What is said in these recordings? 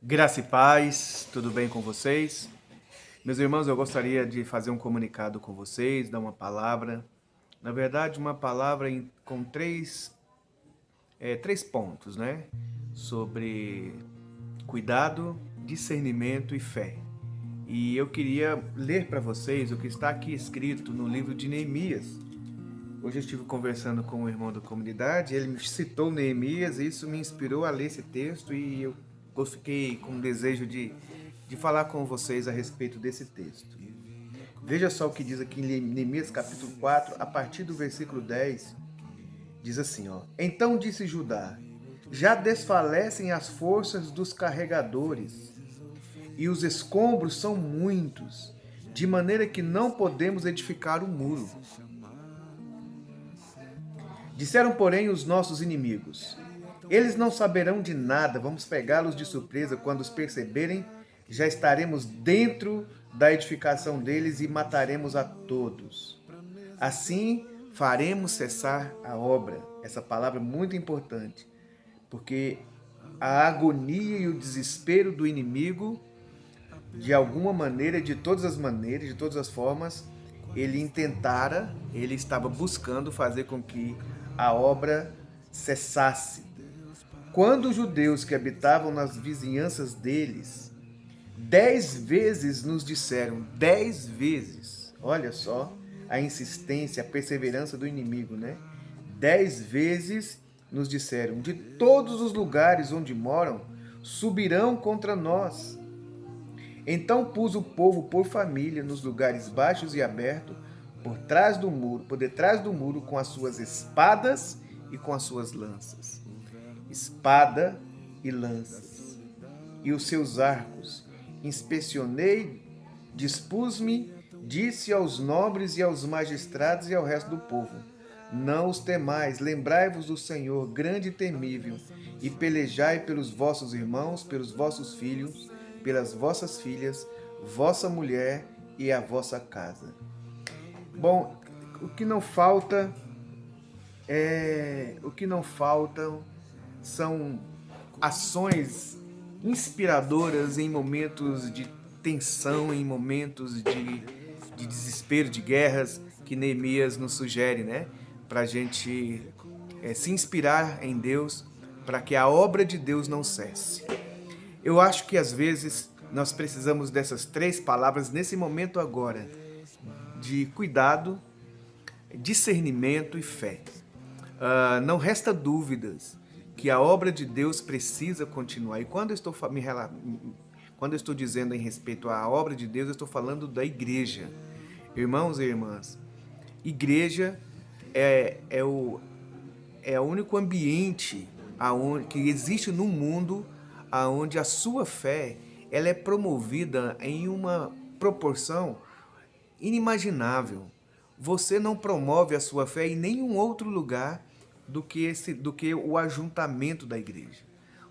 Graça e paz, tudo bem com vocês? Meus irmãos, eu gostaria de fazer um comunicado com vocês, dar uma palavra. Na verdade, uma palavra com três pontos, né? Sobre cuidado, discernimento e fé. E eu queria ler para vocês o que está aqui escrito no livro de Neemias. Hoje eu estive conversando com um irmão da comunidade, ele me citou Neemias e isso me inspirou a ler esse texto e eu fiquei com o desejo de falar com vocês a respeito desse texto. Veja só o que diz aqui em Neemias capítulo 4, a partir do versículo 10, diz assim, ó: Então disse Judá, já desfalecem as forças dos carregadores e os escombros são muitos, de maneira que não podemos edificar o muro. Disseram, porém, os nossos inimigos: Eles não saberão de nada, vamos pegá-los de surpresa. Quando os perceberem, já estaremos dentro da edificação deles e mataremos a todos. Assim, faremos cessar a obra. Essa palavra é muito importante, porque a agonia e o desespero do inimigo, de alguma maneira, de todas as maneiras, de todas as formas, ele estava buscando fazer com que a obra cessasse. Quando os judeus que habitavam nas vizinhanças deles, 10 vezes nos disseram, 10 vezes, olha só a insistência, a perseverança do inimigo, né? 10 vezes nos disseram, de todos os lugares onde moram, subirão contra nós. Então pus o povo por família nos lugares baixos e abertos, por detrás do muro, com as suas espadas e com as suas lanças. Espada e lanças. E os seus arcos. Inspecionei, dispus-me, disse aos nobres e aos magistrados e ao resto do povo: Não os temais, lembrai-vos do Senhor, grande e temível, e pelejai pelos vossos irmãos, pelos vossos filhos, pelas vossas filhas, vossa mulher e a vossa casa. Bom, o que não faltam são ações inspiradoras em momentos de tensão, em momentos de desespero, de guerras, que Neemias nos sugere, né? Para a gente se inspirar em Deus, para que a obra de Deus não cesse. Eu acho que às vezes nós precisamos dessas três palavras nesse momento agora, de cuidado, discernimento e fé. Não resta dúvidas que a obra de Deus precisa continuar. E quando eu estou dizendo em respeito à obra de Deus, eu estou falando da igreja. Irmãos e irmãs, igreja é o único ambiente que existe no mundo onde a sua fé ela é promovida em uma proporção inimaginável. Você não promove a sua fé em nenhum outro lugar do que o ajuntamento da igreja.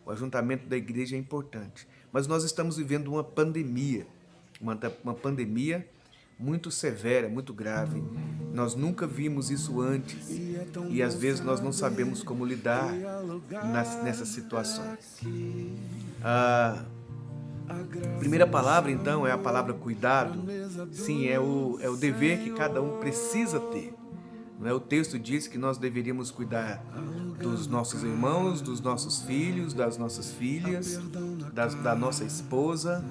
O ajuntamento da igreja é importante. Mas nós estamos vivendo uma pandemia, uma pandemia muito severa, muito grave. Nós nunca vimos isso antes e às vezes nós não sabemos como lidar nessas situações. A primeira palavra, então, é a palavra cuidado. Sim, é o dever que cada um precisa ter. Não é? O texto diz que nós deveríamos cuidar dos nossos irmãos, dos nossos filhos, das nossas filhas, da nossa esposa,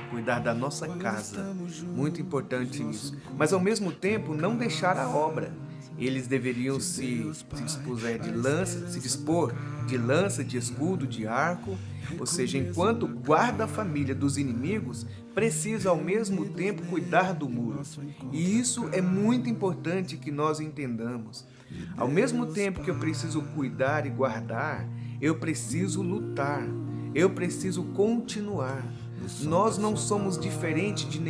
cuidar da nossa casa. Muito importante isso. Mas, ao mesmo tempo, não deixar a obra. Eles deveriam se dispor de lança, de escudo, de arco, ou seja, enquanto guarda a família dos inimigos, precisa ao mesmo tempo cuidar do muro. E isso é muito importante que nós entendamos. Ao mesmo tempo que eu preciso cuidar e guardar, eu preciso lutar, eu preciso continuar. Nós não somos diferentes em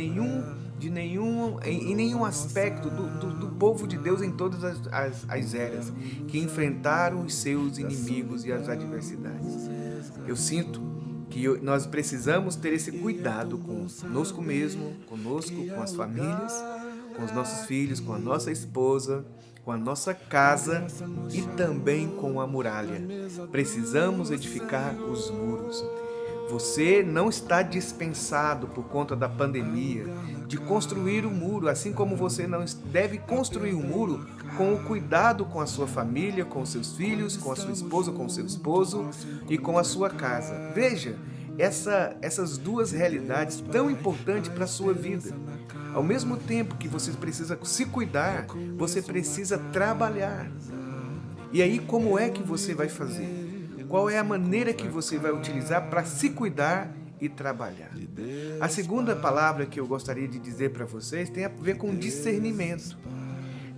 nenhum aspecto do povo de Deus em todas as eras, que enfrentaram os seus inimigos e as adversidades. Eu sinto que nós precisamos ter esse cuidado conosco mesmo, conosco, com as famílias, com os nossos filhos, com a nossa esposa, com a nossa casa e também com a muralha. Precisamos edificar os muros. Você não está dispensado por conta da pandemia de construir o muro, assim como você não deve construir o muro com o cuidado com a sua família, com os seus filhos, com a sua esposa, com o seu esposo e com a sua casa. Veja, essas duas realidades tão importantes para a sua vida. Ao mesmo tempo que você precisa se cuidar, você precisa trabalhar. E aí, como é que você vai fazer? Qual é a maneira que você vai utilizar para se cuidar e trabalhar? A segunda palavra que eu gostaria de dizer para vocês tem a ver com discernimento.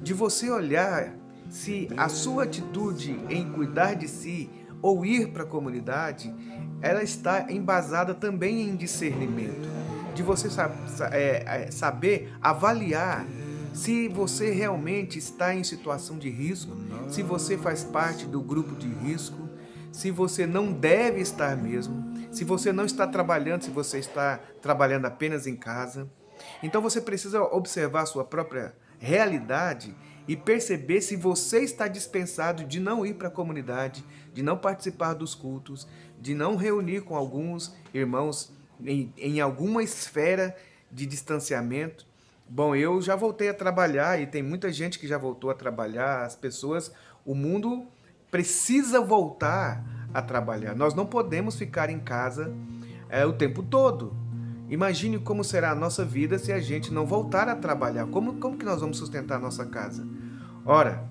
De você olhar se a sua atitude em cuidar de si ou ir para a comunidade, ela está embasada também em discernimento. De você saber avaliar se você realmente está em situação de risco, se você faz parte do grupo de risco, se você não deve estar mesmo, se você não está trabalhando, se você está trabalhando apenas em casa. Então você precisa observar a sua própria realidade e perceber se você está dispensado de não ir para a comunidade, de não participar dos cultos, de não reunir com alguns irmãos em alguma esfera de distanciamento. Bom, eu já voltei a trabalhar e tem muita gente que já voltou a trabalhar, as pessoas, o mundo precisa voltar a trabalhar. Nós não podemos ficar em casa o tempo todo. Imagine como será a nossa vida se a gente não voltar a trabalhar. Como que nós vamos sustentar a nossa casa? Ora,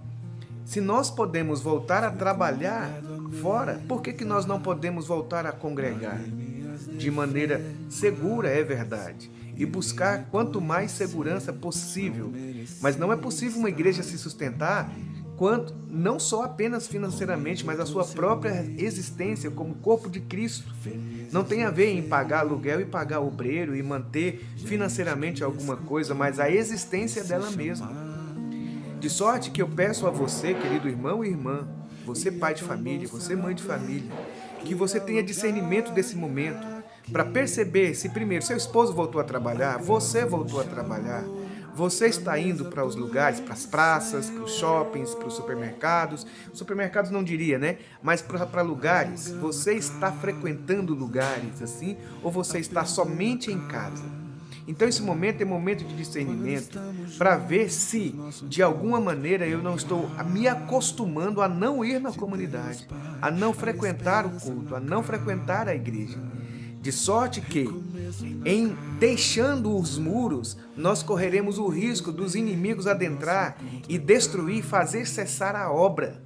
se nós podemos voltar a trabalhar fora, por que nós não podemos voltar a congregar? De maneira segura, é verdade. E buscar quanto mais segurança possível. Mas não é possível uma igreja se sustentar não só apenas financeiramente, mas a sua própria existência como corpo de Cristo. Não tem a ver em pagar aluguel e pagar obreiro e manter financeiramente alguma coisa, mas a existência dela mesma. De sorte que eu peço a você, querido irmão e irmã, você pai de família, você mãe de família, que você tenha discernimento desse momento para perceber se primeiro seu esposo voltou a trabalhar, você voltou a trabalhar, você está indo para os lugares, para as praças, para os shoppings, para os supermercados. Supermercados não diria, né? Mas para lugares. Você está frequentando lugares assim ou você está somente em casa? Então esse momento é momento de discernimento para ver se, de alguma maneira, eu não estou me acostumando a não ir na comunidade, a não frequentar o culto, a não frequentar a igreja. De sorte que, em deixando os muros, nós correremos o risco dos inimigos adentrar e destruir, fazer cessar a obra.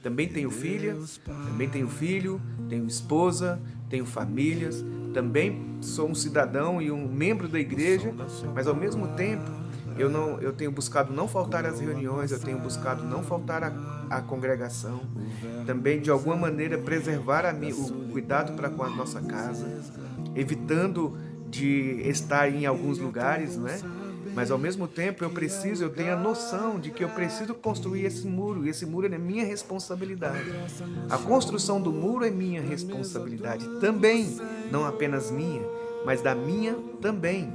Também tenho filha, também tenho filho, tenho esposa, tenho famílias, também sou um cidadão e um membro da igreja, mas ao mesmo tempo eu tenho buscado não faltar às reuniões, eu tenho buscado não faltar à congregação, também de alguma maneira preservar o cuidado para com a nossa casa, evitando de estar em alguns lugares, não é? Mas ao mesmo tempo eu tenho a noção de que eu preciso construir esse muro, e esse muro é minha responsabilidade. A construção do muro é minha responsabilidade também, não apenas minha, mas da minha também.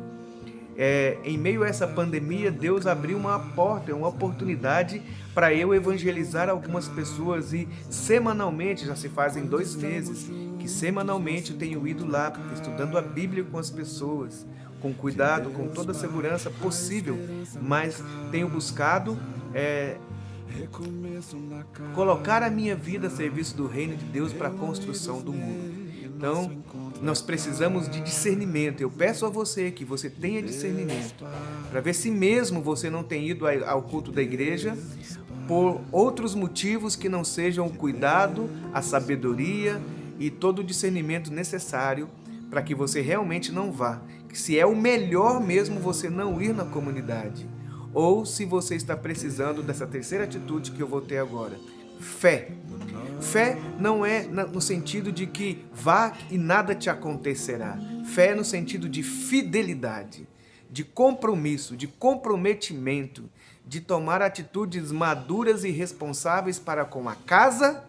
Em meio a essa pandemia, Deus abriu uma porta, uma oportunidade para eu evangelizar algumas pessoas e semanalmente, já se fazem 2 meses, que semanalmente eu tenho ido lá, estudando a Bíblia com as pessoas, com cuidado, com toda a segurança possível, mas tenho buscado colocar a minha vida a serviço do reino de Deus para a construção do muro. Então, nós precisamos de discernimento. Eu peço a você que você tenha discernimento para ver se mesmo você não tem ido ao culto da igreja por outros motivos que não sejam o cuidado, a sabedoria e todo o discernimento necessário para que você realmente não vá. Se é o melhor mesmo você não ir na comunidade, ou se você está precisando dessa terceira atitude que eu vou ter agora, fé. Fé não é no sentido de que vá e nada te acontecerá. Fé é no sentido de fidelidade, de compromisso, de comprometimento, de tomar atitudes maduras e responsáveis para com a casa,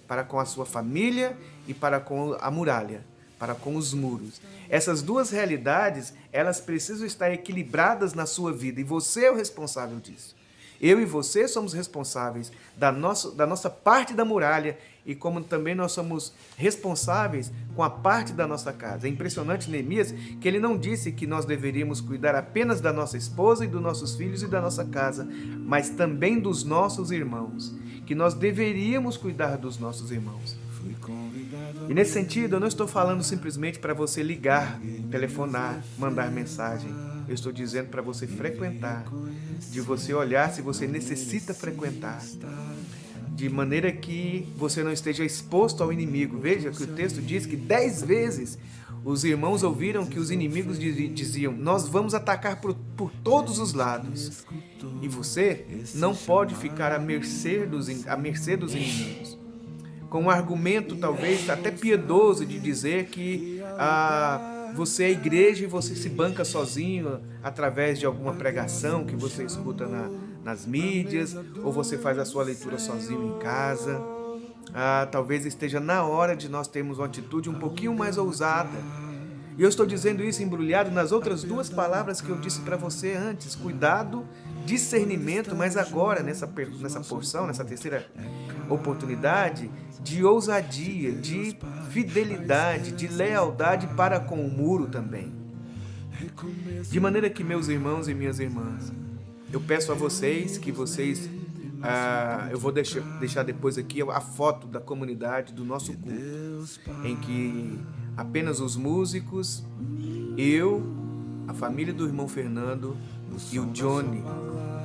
para com a sua família e para com a muralha, para com os muros. Essas duas realidades, elas precisam estar equilibradas na sua vida e você é o responsável disso. Eu e você somos responsáveis da nossa parte da muralha e como também nós somos responsáveis com a parte da nossa casa. É impressionante, Neemias, que ele não disse que nós deveríamos cuidar apenas da nossa esposa e dos nossos filhos e da nossa casa, mas também dos nossos irmãos, que nós deveríamos cuidar dos nossos irmãos. E nesse sentido, eu não estou falando simplesmente para você ligar, telefonar, mandar mensagem. Eu estou dizendo para você frequentar, de você olhar se você necessita frequentar, de maneira que você não esteja exposto ao inimigo. Veja que o texto diz que 10 vezes os irmãos ouviram que os inimigos diziam: nós vamos atacar por todos os lados. E você não pode ficar à mercê dos inimigos. Com um argumento talvez até piedoso de dizer que você é igreja e você se banca sozinho através de alguma pregação que você escuta nas mídias, ou você faz a sua leitura sozinho em casa. Talvez esteja na hora de nós termos uma atitude um pouquinho mais ousada. E eu estou dizendo isso embrulhado nas outras 2 palavras que eu disse para você antes: cuidado, discernimento, mas agora nessa porção, nessa terceira oportunidade, de ousadia, de fidelidade, de lealdade para com o muro também. De maneira que, meus irmãos e minhas irmãs, eu peço a vocês que vocês... eu vou deixar depois aqui a foto da comunidade do nosso culto, em que apenas os músicos, eu, a família do irmão Fernando e o Johnny,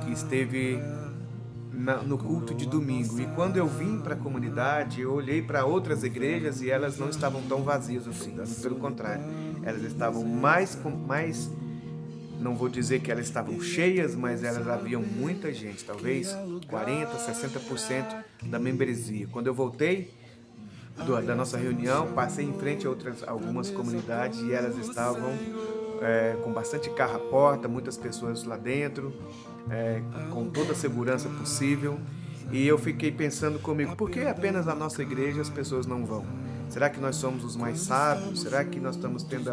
que esteve no culto de domingo. E quando eu vim para a comunidade, eu olhei para outras igrejas e elas não estavam tão vazias assim, pelo contrário, elas estavam mais, não vou dizer que elas estavam cheias, mas elas haviam muita gente, talvez 40%, 60% da membresia. Quando eu voltei da nossa reunião, passei em frente a algumas comunidades e elas estavam com bastante carro à porta, muitas pessoas lá dentro, com toda a segurança possível. E eu fiquei pensando comigo: por que apenas na nossa igreja as pessoas não vão? Será que nós somos os mais sábios? Será que nós estamos tendo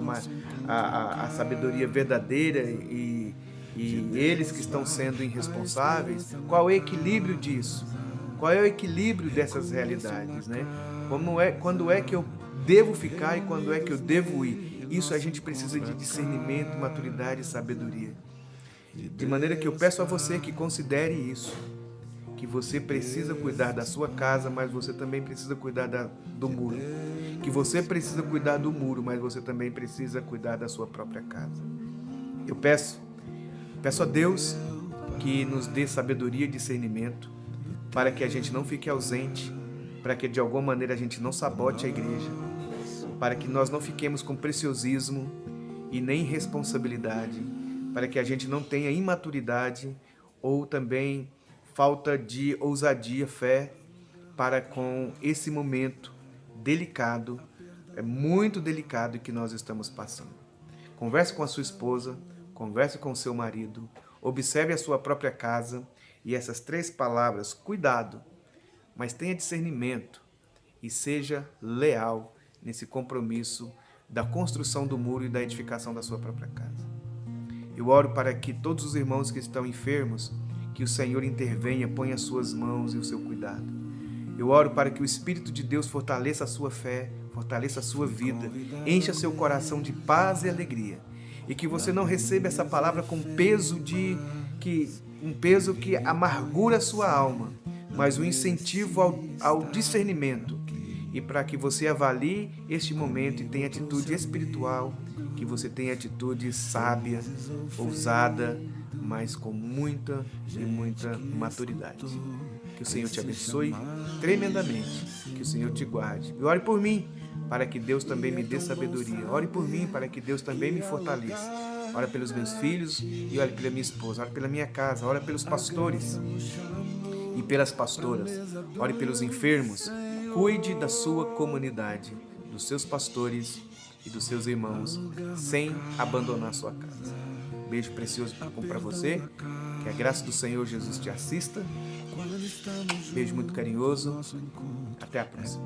a sabedoria verdadeira e eles que estão sendo irresponsáveis? Qual é o equilíbrio disso? Qual é o equilíbrio dessas realidades, né? Quando é que eu devo ficar e quando é que eu devo ir? Isso a gente precisa de discernimento, maturidade e sabedoria. De maneira que eu peço a você que considere isso, que você precisa cuidar da sua casa, mas você também precisa cuidar do muro. Que você precisa cuidar do muro, mas você também precisa cuidar da sua própria casa. Eu peço a Deus que nos dê sabedoria e discernimento para que a gente não fique ausente, para que de alguma maneira a gente não sabote a igreja, para que nós não fiquemos com preciosismo e nem responsabilidade, para que a gente não tenha imaturidade ou também falta de ousadia, fé, para com esse momento delicado, muito delicado que nós estamos passando. Converse com a sua esposa, converse com o seu marido, observe a sua própria casa e essas 3 palavras: cuidado, mas tenha discernimento e seja leal nesse compromisso da construção do muro e da edificação da sua própria casa. Eu oro para que todos os irmãos que estão enfermos, que o Senhor intervenha, ponha as suas mãos e o seu cuidado. Eu oro para que o Espírito de Deus fortaleça a sua fé, fortaleça a sua vida, encha seu coração de paz e alegria, e que você não receba essa palavra com um peso que amargura a sua alma, mas um incentivo ao discernimento, e para que você avalie este momento e tenha atitude espiritual, que você tenha atitude sábia, ousada, mas com muita e muita maturidade. Que o Senhor te abençoe tremendamente, que o Senhor te guarde. E ore por mim, para que Deus também me dê sabedoria. Ore por mim, para que Deus também me fortaleça. Ora pelos meus filhos e ore pela minha esposa. Ore pela minha casa, ore pelos pastores e pelas pastoras. Ore pelos enfermos. Cuide da sua comunidade, dos seus pastores e dos seus irmãos, sem abandonar sua casa. Beijo precioso para você, que a graça do Senhor Jesus te assista. Beijo muito carinhoso. Até a próxima.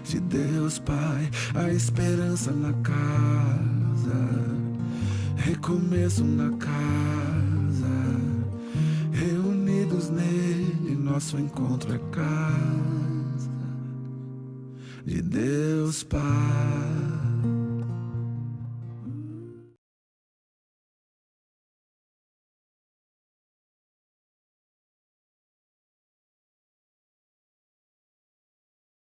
De Deus Pai, a esperança na casa, recomeço na casa. nele, nosso encontro é casa de Deus Pai.